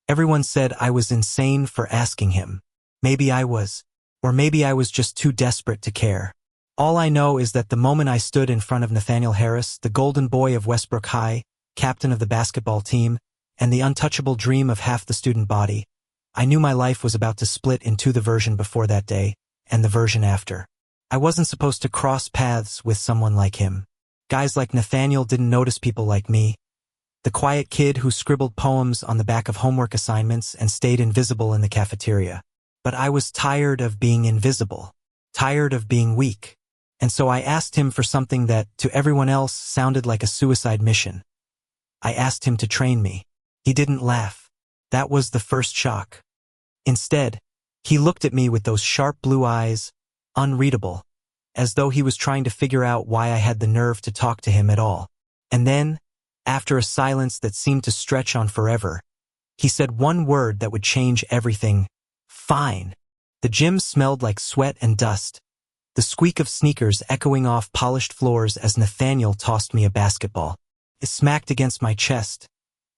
Everyone said I was insane for asking him. Maybe I was. Or maybe I was just too desperate to care. All I know is that the moment I stood in front of Nathaniel Harris, the golden boy of Westbrook High, captain of the basketball team, and the untouchable dream of half the student body, I knew my life was about to split into the version before that day and the version after. I wasn't supposed to cross paths with someone like him. Guys like Nathaniel didn't notice people like me, the quiet kid who scribbled poems on the back of homework assignments and stayed invisible in the cafeteria. But I was tired of being invisible, tired of being weak. And so I asked him for something that, to everyone else, sounded like a suicide mission. I asked him to train me. He didn't laugh. That was the first shock. Instead, he looked at me with those sharp blue eyes, unreadable, as though he was trying to figure out why I had the nerve to talk to him at all. And then, after a silence that seemed to stretch on forever, he said one word that would change everything: fine. The gym smelled like sweat and dust, the squeak of sneakers echoing off polished floors as Nathaniel tossed me a basketball. It smacked against my chest,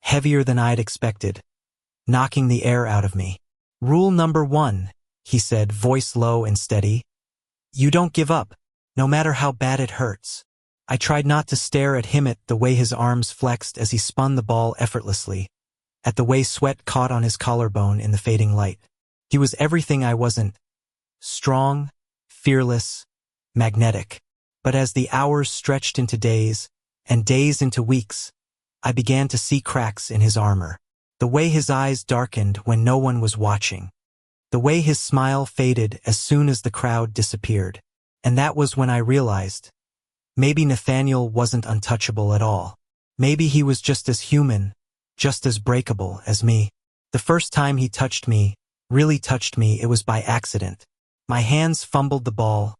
heavier than I'd expected, knocking the air out of me. Rule number 1, he said, voice low and steady. You don't give up, no matter how bad it hurts. I tried not to stare at him, at the way his arms flexed as he spun the ball effortlessly, at the way sweat caught on his collarbone in the fading light. He was everything I wasn't: strong, fearless, magnetic. But as the hours stretched into days, and days into weeks, I began to see cracks in his armor. The way his eyes darkened when no one was watching. The way his smile faded as soon as the crowd disappeared. And that was when I realized, maybe Nathaniel wasn't untouchable at all. Maybe he was just as human, just as breakable as me. The first time he touched me, really touched me, it was by accident. My hands fumbled the ball,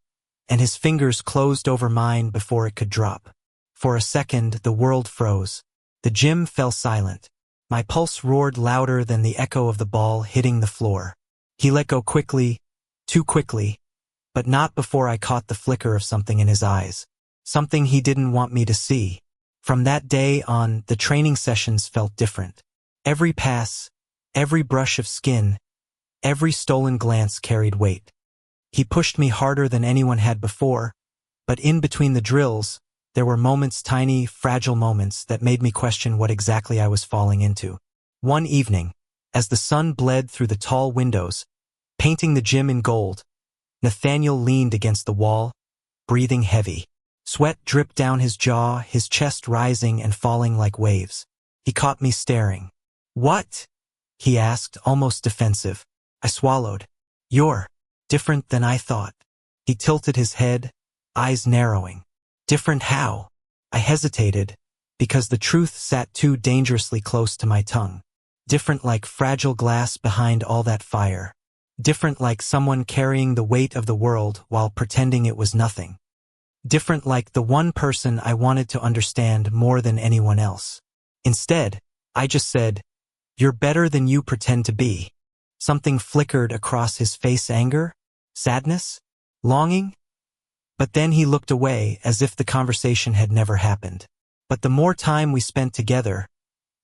and his fingers closed over mine before it could drop. For a second, the world froze. The gym fell silent. My pulse roared louder than the echo of the ball hitting the floor. He let go quickly, too quickly, but not before I caught the flicker of something in his eyes. Something he didn't want me to see. From that day on, the training sessions felt different. Every pass, every brush of skin, every stolen glance carried weight. He pushed me harder than anyone had before, but in between the drills, there were moments, tiny, fragile moments, that made me question what exactly I was falling into. One evening, as the sun bled through the tall windows, painting the gym in gold, Nathaniel leaned against the wall, breathing heavy. Sweat dripped down his jaw, his chest rising and falling like waves. He caught me staring. "What?" he asked, almost defensive. I swallowed. "You're different than I thought." He tilted his head, eyes narrowing. "Different how?" I hesitated, because the truth sat too dangerously close to my tongue. Different like fragile glass behind all that fire. Different like someone carrying the weight of the world while pretending it was nothing. Different like the one person I wanted to understand more than anyone else. Instead, I just said, "You're better than you pretend to be." Something flickered across his face: anger, sadness, longing. But then he looked away as if the conversation had never happened. But the more time we spent together,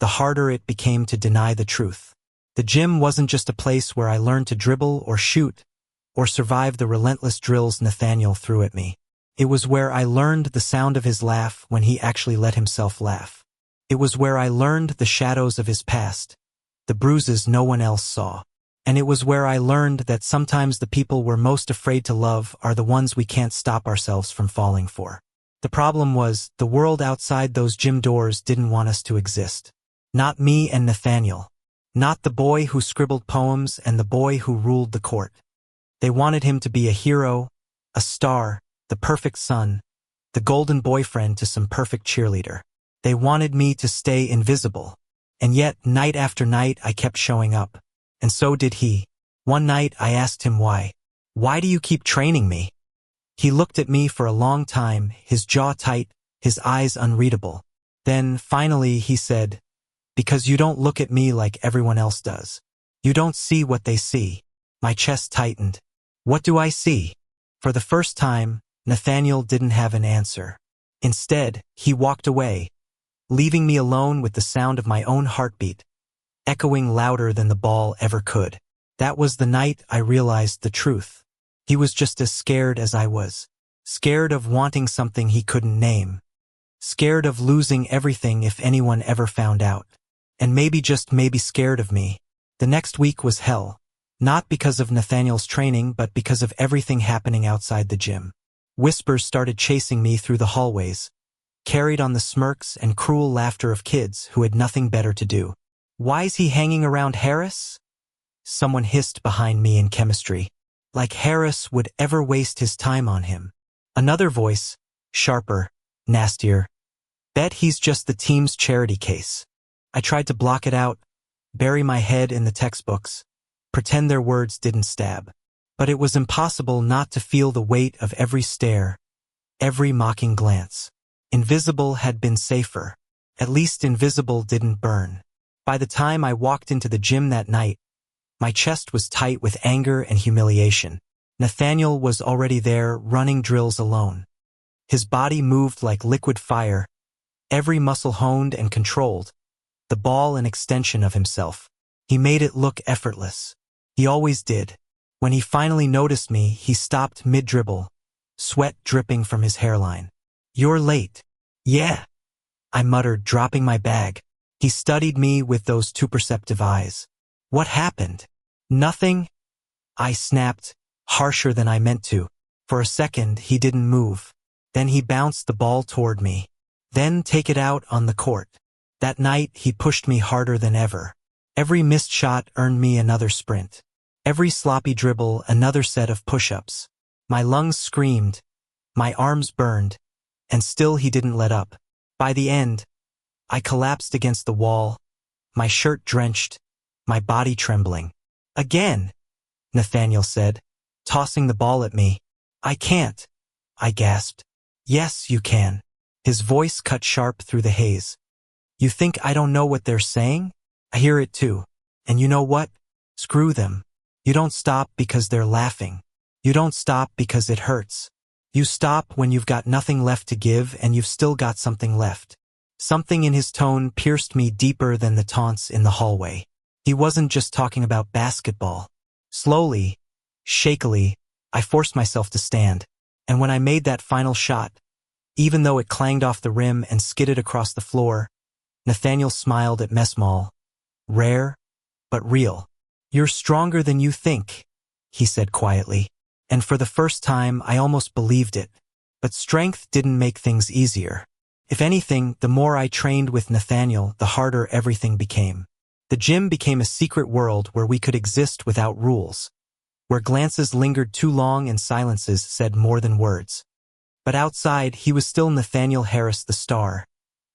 the harder it became to deny the truth. The gym wasn't just a place where I learned to dribble or shoot, or survive the relentless drills Nathaniel threw at me. It was where I learned the sound of his laugh when he actually let himself laugh. It was where I learned the shadows of his past, the bruises no one else saw. And it was where I learned that sometimes the people we're most afraid to love are the ones we can't stop ourselves from falling for. The problem was, the world outside those gym doors didn't want us to exist. Not me and Nathaniel. Not the boy who scribbled poems and the boy who ruled the court. They wanted him to be a hero, a star, the perfect son, the golden boyfriend to some perfect cheerleader. They wanted me to stay invisible. And yet, night after night, I kept showing up. And so did he. One night, I asked him why. "Why do you keep training me?" He looked at me for a long time, his jaw tight, his eyes unreadable. Then, finally, he said, "Because you don't look at me like everyone else does. You don't see what they see." My chest tightened. What do I see? For the first time, Nathaniel didn't have an answer. Instead, he walked away, leaving me alone with the sound of my own heartbeat, echoing louder than the ball ever could. That was the night I realized the truth. He was just as scared as I was. Scared of wanting something he couldn't name. Scared of losing everything if anyone ever found out. And maybe just maybe scared of me. The next week was hell. Not because of Nathaniel's training, but because of everything happening outside the gym. Whispers started chasing me through the hallways, carried on the smirks and cruel laughter of kids who had nothing better to do. "Why's he hanging around Harris?" Someone hissed behind me in chemistry. Like Harris would ever waste his time on him. Another voice, sharper, nastier. "Bet he's just the team's charity case." I tried to block it out, bury my head in the textbooks, pretend their words didn't stab. But it was impossible not to feel the weight of every stare, every mocking glance. Invisible had been safer. At least invisible didn't burn. By the time I walked into the gym that night, my chest was tight with anger and humiliation. Nathaniel was already there, running drills alone. His body moved like liquid fire, every muscle honed and controlled, the ball an extension of himself. He made it look effortless. He always did. When he finally noticed me, he stopped mid-dribble, sweat dripping from his hairline. "You're late." "Yeah," I muttered, dropping my bag. He studied me with those too perceptive eyes. "What happened?" "Nothing," I snapped, harsher than I meant to. For a second, he didn't move. Then he bounced the ball toward me. "Then take it out on the court." That night, he pushed me harder than ever. Every missed shot earned me another sprint. Every sloppy dribble, another set of push-ups. My lungs screamed, my arms burned, and still he didn't let up. By the end, I collapsed against the wall, my shirt drenched, my body trembling. "Again," Nathaniel said, tossing the ball at me. "I can't," I gasped. "Yes, you can." His voice cut sharp through the haze. "You think I don't know what they're saying? I hear it too. And you know what? Screw them. You don't stop because they're laughing. You don't stop because it hurts. You stop when you've got nothing left to give and you've still got something left." Something in his tone pierced me deeper than the taunts in the hallway. He wasn't just talking about basketball. Slowly, shakily, I forced myself to stand. And when I made that final shot, even though it clanged off the rim and skidded across the floor, Nathaniel smiled at Messmall. Rare, but real. "You're stronger than you think," he said quietly. And for the first time, I almost believed it. But strength didn't make things easier. If anything, the more I trained with Nathaniel, the harder everything became. The gym became a secret world where we could exist without rules, where glances lingered too long and silences said more than words. But outside, he was still Nathaniel Harris, the star,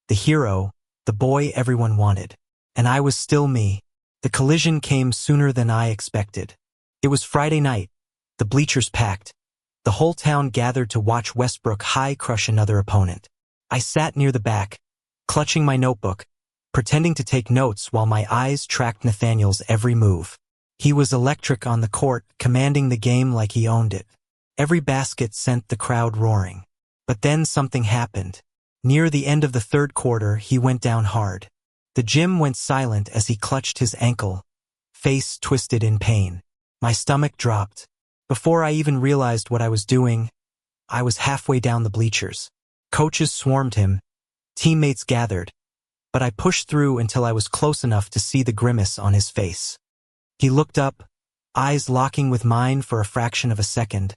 the hero, the boy everyone wanted. And I was still me. The collision came sooner than I expected. It was Friday night, the bleachers packed. The whole town gathered to watch Westbrook High crush another opponent. I sat near the back, clutching my notebook, pretending to take notes while my eyes tracked Nathaniel's every move. He was electric on the court, commanding the game like he owned it. Every basket sent the crowd roaring. But then something happened. Near the end of the third quarter, he went down hard. The gym went silent as he clutched his ankle, face twisted in pain. My stomach dropped. Before I even realized what I was doing, I was halfway down the bleachers. Coaches swarmed him, teammates gathered, but I pushed through until I was close enough to see the grimace on his face. He looked up, eyes locking with mine for a fraction of a second,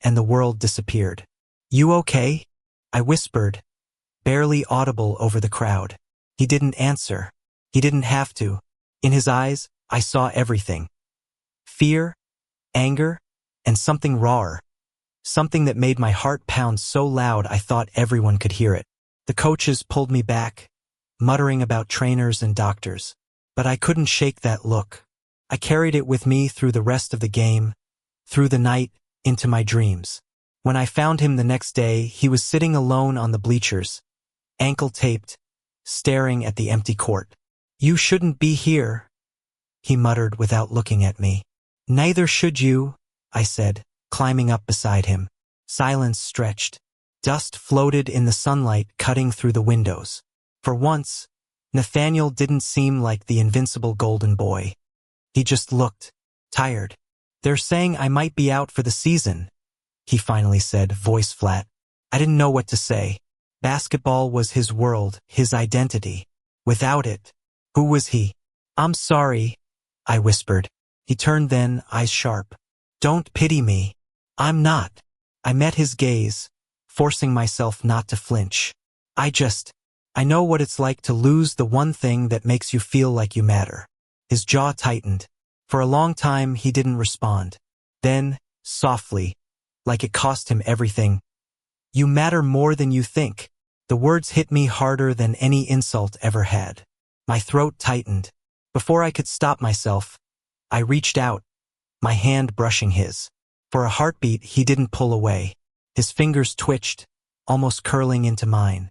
and the world disappeared. "You okay?" I whispered, barely audible over the crowd. He didn't answer. He didn't have to. In his eyes, I saw everything. Fear, anger, and something rawer. Something that made my heart pound so loud I thought everyone could hear it. The coaches pulled me back, muttering about trainers and doctors. But I couldn't shake that look. I carried it with me through the rest of the game, through the night, into my dreams. When I found him the next day, he was sitting alone on the bleachers, ankle-taped, staring at the empty court. "You shouldn't be here," he muttered without looking at me. "Neither should you," I said, climbing up beside him. Silence stretched. Dust floated in the sunlight, cutting through the windows. For once, Nathaniel didn't seem like the invincible golden boy. He just looked tired. "They're saying I might be out for the season," he finally said, voice flat. I didn't know what to say. Basketball was his world, his identity. Without it, who was he? "I'm sorry," I whispered. He turned then, eyes sharp. "Don't pity me. I'm not." I met his gaze, forcing myself not to flinch. I know what it's like to lose the one thing that makes you feel like you matter." His jaw tightened. For a long time, he didn't respond. Then, softly, like it cost him everything, "You matter more than you think." The words hit me harder than any insult ever had. My throat tightened. Before I could stop myself, I reached out, my hand brushing his. For a heartbeat, he didn't pull away. His fingers twitched, almost curling into mine.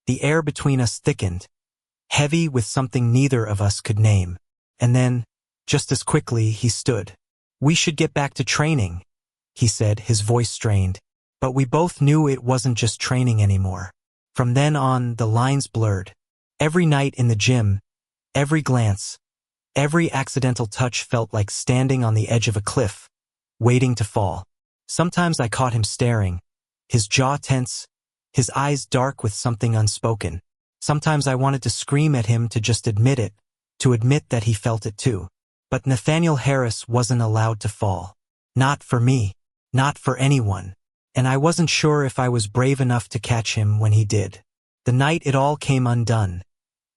The air between us thickened, heavy with something neither of us could name. And then, just as quickly, he stood. "We should get back to training," he said, his voice strained. But we both knew it wasn't just training anymore. From then on, the lines blurred. Every night in the gym, every glance, every accidental touch felt like standing on the edge of a cliff, waiting to fall. Sometimes I caught him staring, his jaw tense, his eyes dark with something unspoken. Sometimes I wanted to scream at him to just admit it, to admit that he felt it too. But Nathaniel Harris wasn't allowed to fall. Not for me. Not for anyone. And I wasn't sure if I was brave enough to catch him when he did. The night it all came undone.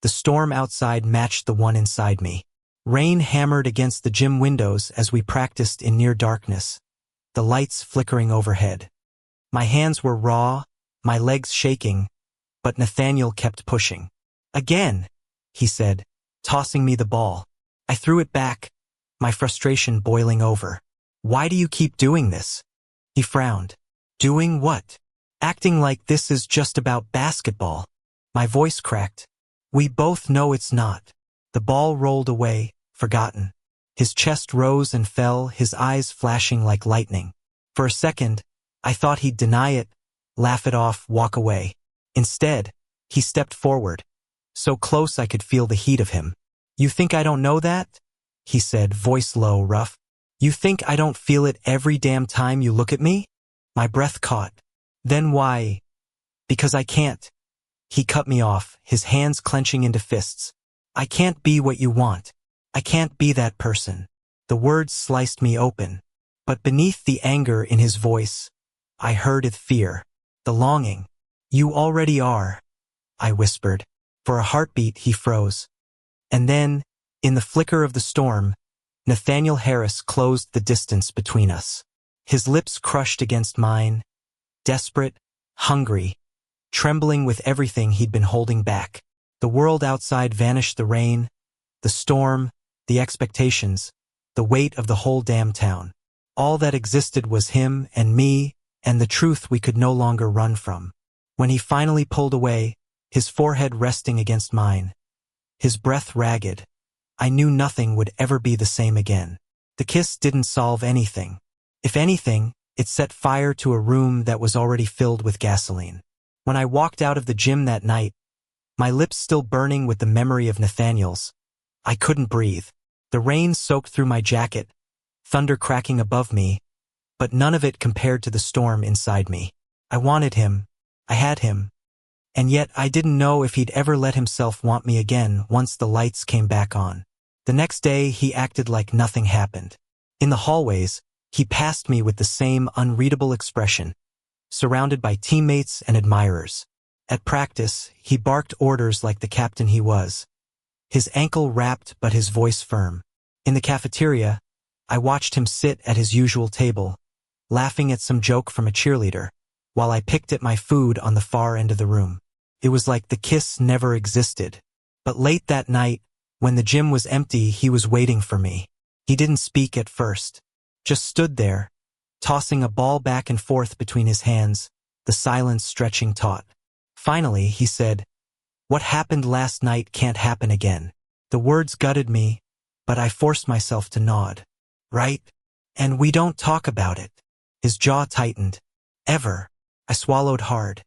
The storm outside matched the one inside me. Rain hammered against the gym windows as we practiced in near darkness, the lights flickering overhead. My hands were raw, my legs shaking, but Nathaniel kept pushing. "Again," he said, tossing me the ball. I threw it back, my frustration boiling over. "Why do you keep doing this?" He frowned. "Doing what?" "Acting like this is just about basketball." My voice cracked. "We both know it's not." The ball rolled away, forgotten. His chest rose and fell, his eyes flashing like lightning. For a second, I thought he'd deny it, laugh it off, walk away. Instead, he stepped forward, so close I could feel the heat of him. "You think I don't know that?" he said, voice low, rough. "You think I don't feel it every damn time you look at me?" My breath caught. "Then why?" "Because I can't." He cut me off, his hands clenching into fists. "I can't be what you want. I can't be that person." The words sliced me open. But beneath the anger in his voice, I heard it fear, the longing. "You already are," I whispered. For a heartbeat, he froze. And then, in the flicker of the storm, Nathaniel Harris closed the distance between us. His lips crushed against mine, desperate, hungry, trembling with everything he'd been holding back. The world outside vanished, the rain, the storm, the expectations, the weight of the whole damn town. All that existed was him and me and the truth we could no longer run from. When he finally pulled away, his forehead resting against mine, his breath ragged, I knew nothing would ever be the same again. The kiss didn't solve anything. If anything, it set fire to a room that was already filled with gasoline. When I walked out of the gym that night, my lips still burning with the memory of Nathaniel's, I couldn't breathe. The rain soaked through my jacket, thunder cracking above me, but none of it compared to the storm inside me. I wanted him. I had him. And yet I didn't know if he'd ever let himself want me again once the lights came back on. The next day, he acted like nothing happened. In the hallways, he passed me with the same unreadable expression, surrounded by teammates and admirers. At practice, he barked orders like the captain he was, his ankle wrapped but his voice firm. In the cafeteria, I watched him sit at his usual table, laughing at some joke from a cheerleader, while I picked at my food on the far end of the room. It was like the kiss never existed. But late that night, when the gym was empty, he was waiting for me. He didn't speak at first, just stood there, tossing a ball back and forth between his hands, the silence stretching taut. Finally, he said, "What happened last night can't happen again." The words gutted me, but I forced myself to nod. "Right? And we don't talk about it." His jaw tightened. "Ever." I swallowed hard.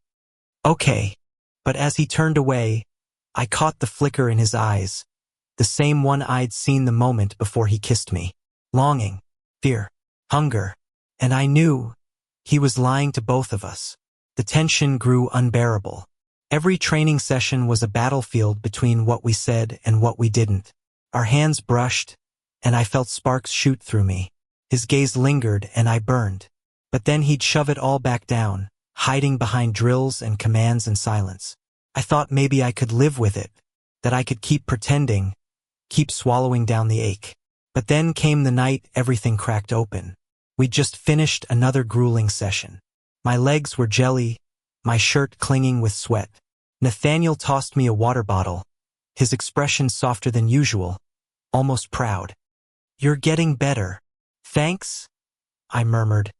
"Okay." But as he turned away, I caught the flicker in his eyes, the same one I'd seen the moment before he kissed me. Longing, fear, hunger, and I knew he was lying to both of us. The tension grew unbearable. Every training session was a battlefield between what we said and what we didn't. Our hands brushed, and I felt sparks shoot through me. His gaze lingered, and I burned. But then he'd shove it all back down, hiding behind drills and commands and silence. I thought maybe I could live with it, that I could keep pretending, keep swallowing down the ache. But then came the night everything cracked open. We'd just finished another grueling session. My legs were jelly, my shirt clinging with sweat. Nathaniel tossed me a water bottle, his expression softer than usual, almost proud. "You're getting better." "Thanks," I murmured,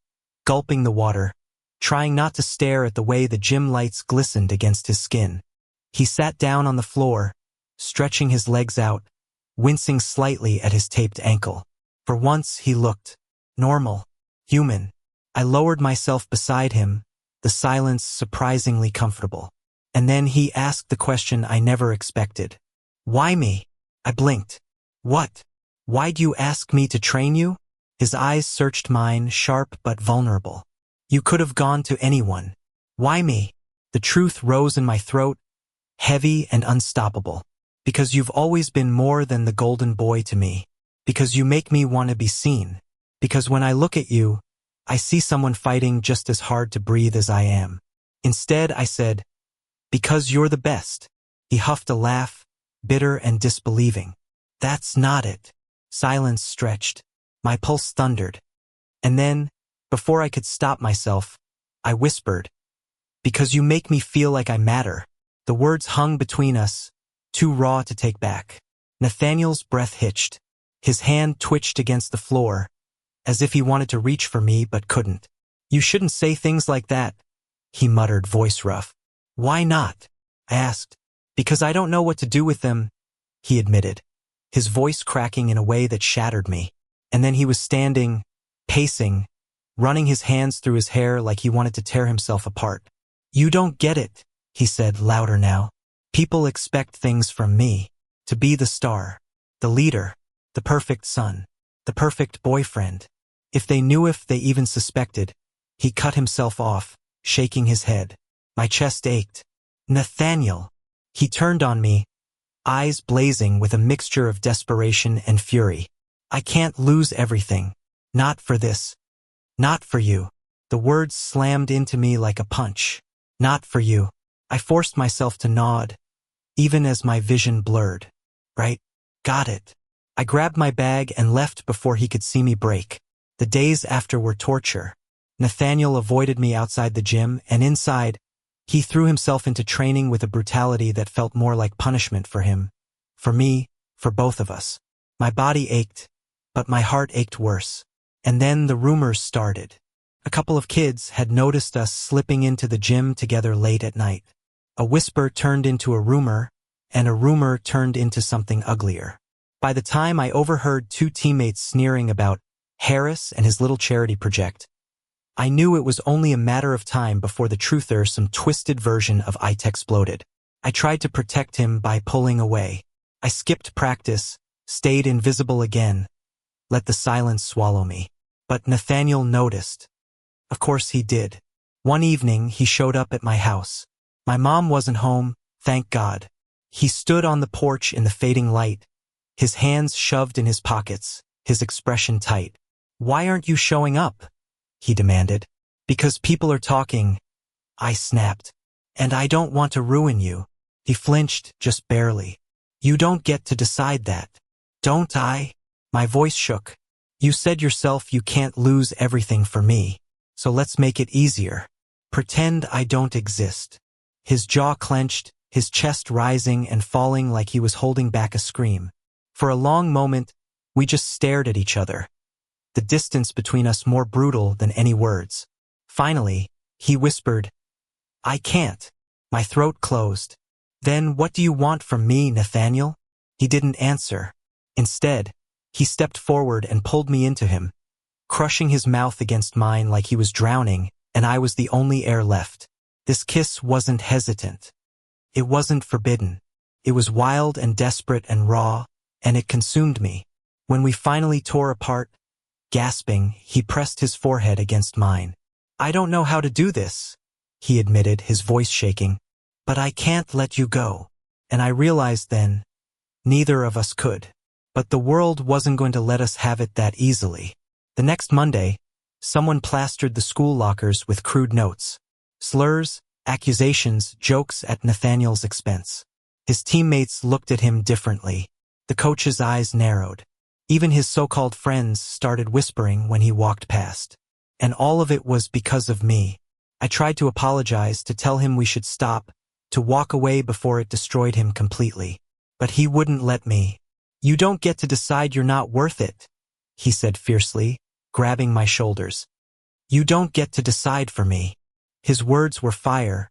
gulping the water, trying not to stare at the way the gym lights glistened against his skin. He sat down on the floor, stretching his legs out, wincing slightly at his taped ankle. For once he looked normal, human. I lowered myself beside him, the silence surprisingly comfortable. And then he asked the question I never expected. "Why me?" I blinked. "What? Why'd you ask me to train you?" His eyes searched mine, sharp but vulnerable. "You could have gone to anyone. Why me?" The truth rose in my throat, heavy and unstoppable. "Because you've always been more than the golden boy to me. Because you make me want to be seen. Because when I look at you, I see someone fighting just as hard to breathe as I am." Instead, I said, "Because you're the best." He huffed a laugh, bitter and disbelieving. "That's not it." Silence stretched. My pulse thundered. And then, before I could stop myself, I whispered, "Because you make me feel like I matter." The words hung between us, too raw to take back. Nathaniel's breath hitched. His hand twitched against the floor, as if he wanted to reach for me but couldn't. "You shouldn't say things like that," he muttered, voice rough. "Why not?" I asked. "Because I don't know what to do with them," he admitted, his voice cracking in a way that shattered me. And then he was standing, pacing, running his hands through his hair like he wanted to tear himself apart. "You don't get it," he said, louder now. "People expect things from me. To be the star, the leader, the perfect son, the perfect boyfriend. If they knew, if they even suspected." He cut himself off, shaking his head. My chest ached. "Nathaniel." He turned on me, eyes blazing with a mixture of desperation and fury. "I can't lose everything. Not for this. Not for you." The words slammed into me like a punch. "Not for you." I forced myself to nod, even as my vision blurred. "Right. Got it." I grabbed my bag and left before he could see me break. The days after were torture. Nathaniel avoided me outside the gym, and inside, he threw himself into training with a brutality that felt more like punishment for him, for me, for both of us. My body ached, but my heart ached worse. And then the rumors started. A couple of kids had noticed us slipping into the gym together late at night. A whisper turned into a rumor, and a rumor turned into something uglier. By the time I overheard two teammates sneering about Harris and his little charity project, I knew it was only a matter of time before the truther, some twisted version of it, exploded. I tried to protect him by pulling away. I skipped practice, stayed invisible again, let the silence swallow me. But Nathaniel noticed. Of course he did. One evening, he showed up at my house. My mom wasn't home, thank God. He stood on the porch in the fading light, his hands shoved in his pockets, his expression tight. "Why aren't you showing up?" he demanded. "Because people are talking," I snapped. "And I don't want to ruin you." He flinched, just barely. "You don't get to decide that." "Don't I?" My voice shook. "You said yourself you can't lose everything for me. So let's make it easier. Pretend I don't exist." His jaw clenched, his chest rising and falling like he was holding back a scream. For a long moment, we just stared at each other, the distance between us more brutal than any words. Finally, he whispered, "I can't." My throat closed. "Then what do you want from me, Nathaniel?" He didn't answer. Instead, he stepped forward and pulled me into him, crushing his mouth against mine like he was drowning, and I was the only air left. This kiss wasn't hesitant. It wasn't forbidden. It was wild and desperate and raw, and it consumed me. When we finally tore apart, gasping, he pressed his forehead against mine. "I don't know how to do this," he admitted, his voice shaking. "But I can't let you go." And I realized then, neither of us could. But the world wasn't going to let us have it that easily. The next Monday, someone plastered the school lockers with crude notes. Slurs, accusations, jokes at Nathaniel's expense. His teammates looked at him differently. The coach's eyes narrowed. Even his so-called friends started whispering when he walked past. And all of it was because of me. I tried to apologize, to tell him we should stop, to walk away before it destroyed him completely. But he wouldn't let me. "You don't get to decide you're not worth it," he said fiercely, grabbing my shoulders. "You don't get to decide for me." His words were fire,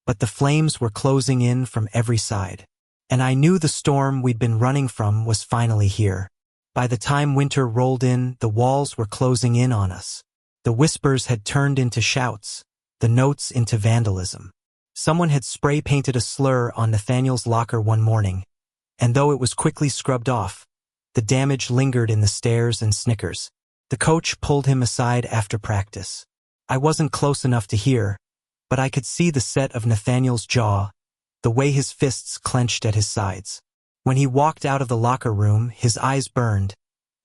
but the flames were closing in from every side. And I knew the storm we'd been running from was finally here. By the time winter rolled in, the walls were closing in on us. The whispers had turned into shouts, the notes into vandalism. Someone had spray-painted a slur on Nathaniel's locker one morning, and though it was quickly scrubbed off, the damage lingered in the stares and snickers. The coach pulled him aside after practice. I wasn't close enough to hear, but I could see the set of Nathaniel's jaw, the way his fists clenched at his sides. When he walked out of the locker room, his eyes burned,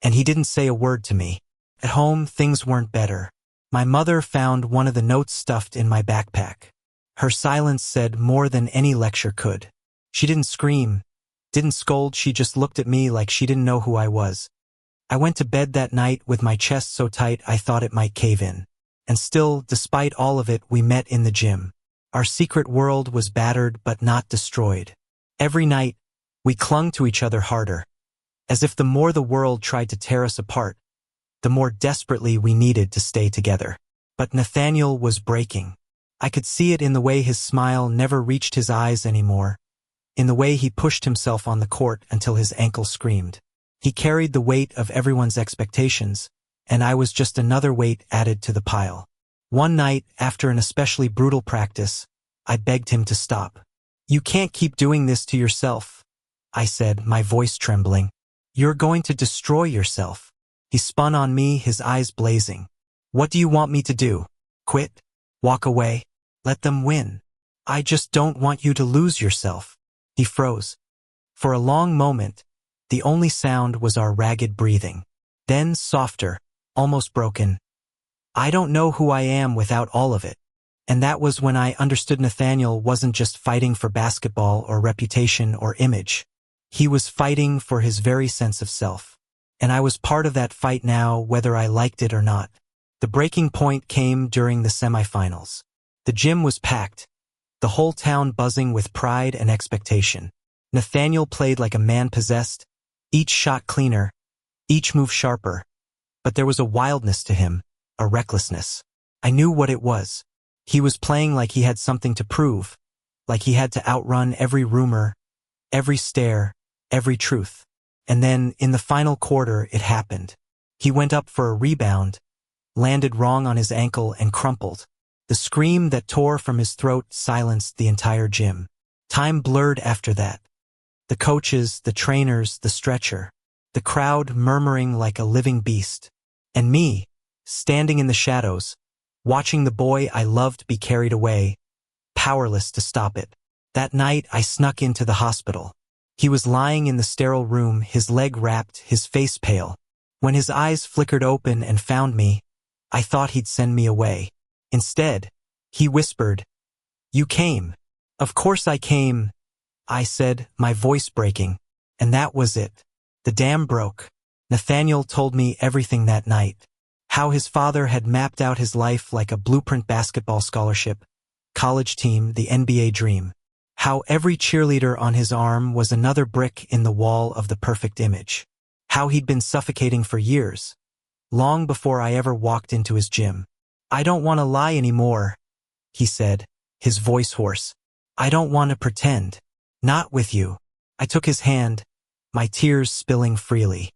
and he didn't say a word to me. At home, things weren't better. My mother found one of the notes stuffed in my backpack. Her silence said more than any lecture could. She didn't scream, didn't scold, she just looked at me like she didn't know who I was. I went to bed that night with my chest so tight I thought it might cave in. And still, despite all of it, we met in the gym. Our secret world was battered but not destroyed. Every night, we clung to each other harder, as if the more the world tried to tear us apart, the more desperately we needed to stay together. But Nathaniel was breaking. I could see it in the way his smile never reached his eyes anymore, in the way he pushed himself on the court until his ankle screamed. He carried the weight of everyone's expectations, and I was just another weight added to the pile. One night, after an especially brutal practice, I begged him to stop. "You can't keep doing this to yourself," I said, my voice trembling. "You're going to destroy yourself." He spun on me, his eyes blazing. "What do you want me to do? Quit? Walk away? Let them win? I just don't want you to lose yourself." He froze. For a long moment, the only sound was our ragged breathing. Then, softer, almost broken, "I don't know who I am without all of it." And that was when I understood Nathaniel wasn't just fighting for basketball or reputation or image. He was fighting for his very sense of self. And I was part of that fight now, whether I liked it or not. The breaking point came during the semifinals. The gym was packed, the whole town buzzing with pride and expectation. Nathaniel played like a man possessed, each shot cleaner, each move sharper. But there was a wildness to him, a recklessness. I knew what it was. He was playing like he had something to prove, like he had to outrun every rumor, every stare, every truth. And then, in the final quarter, it happened. He went up for a rebound, landed wrong on his ankle, and crumpled. The scream that tore from his throat silenced the entire gym. Time blurred after that. The coaches, the trainers, the stretcher, the crowd murmuring like a living beast. And me, standing in the shadows, watching the boy I loved be carried away, powerless to stop it. That night, I snuck into the hospital. He was lying in the sterile room, his leg wrapped, his face pale. When his eyes flickered open and found me, I thought he'd send me away. Instead, he whispered, "You came." "Of course I came," I said, my voice breaking. And that was it. The dam broke. Nathaniel told me everything that night. How his father had mapped out his life like a blueprint: basketball scholarship, college team, the NBA dream. How every cheerleader on his arm was another brick in the wall of the perfect image. How he'd been suffocating for years, long before I ever walked into his gym. "I don't want to lie anymore," he said, his voice hoarse. "I don't want to pretend. Not with you." I took his hand, my tears spilling freely.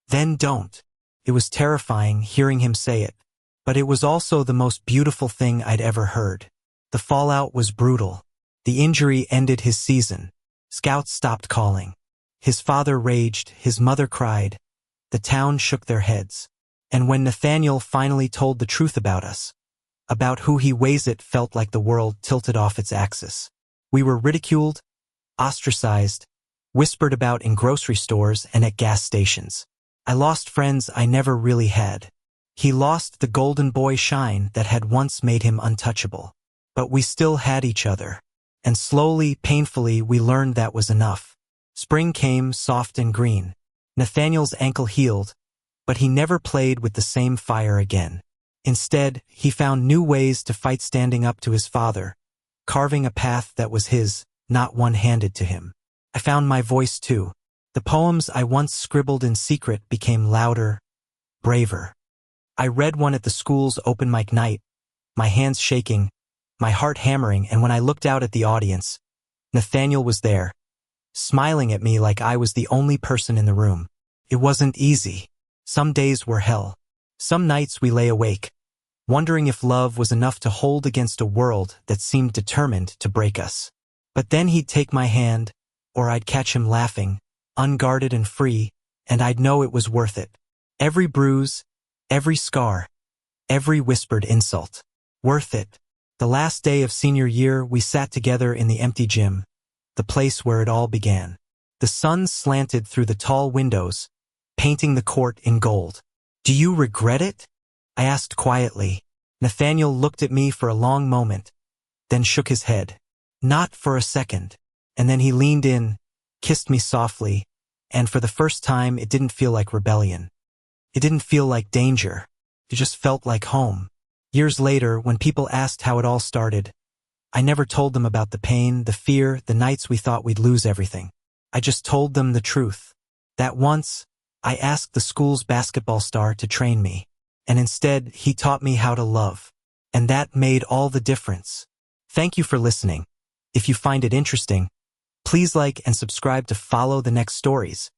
"Then don't." It was terrifying hearing him say it, but it was also the most beautiful thing I'd ever heard. The fallout was brutal. The injury ended his season, Scouts stopped calling. His father raged, his mother cried. The town shook their heads. And when Nathaniel finally told the truth about us, about who he was, it felt like the world tilted off its axis. We were ridiculed, ostracized, whispered about in grocery stores and at gas stations. I lost friends I never really had. He lost the golden boy shine that had once made him untouchable. But we still had each other. And slowly, painfully, we learned that was enough. Spring came, soft and green. Nathaniel's ankle healed, but he never played with the same fire again. Instead, he found new ways to fight, standing up to his father, carving a path that was his, not one handed to him. I found my voice too. The poems I once scribbled in secret became louder, braver. I read one at the school's open mic night, my hands shaking, my heart hammering, and when I looked out at the audience, Nathaniel was there, smiling at me like I was the only person in the room. It wasn't easy. Some days were hell. Some nights we lay awake, wondering if love was enough to hold against a world that seemed determined to break us. But then he'd take my hand, or I'd catch him laughing, unguarded and free, and I'd know it was worth it. Every bruise, every scar, every whispered insult. Worth it. The last day of senior year, we sat together in the empty gym, the place where it all began. The sun slanted through the tall windows, painting the court in gold. "Do you regret it?" I asked quietly. Nathaniel looked at me for a long moment, then shook his head. Not for a second. And then he leaned in, kissed me softly, and for the first time it didn't feel like rebellion. It didn't feel like danger. It just felt like home. Years later, when people asked how it all started, I never told them about the pain, the fear, the nights we thought we'd lose everything. I just told them the truth. That once, I asked the school's basketball star to train me, and instead, he taught me how to love. And that made all the difference. Thank you for listening. If you find it interesting, please like and subscribe to follow the next stories.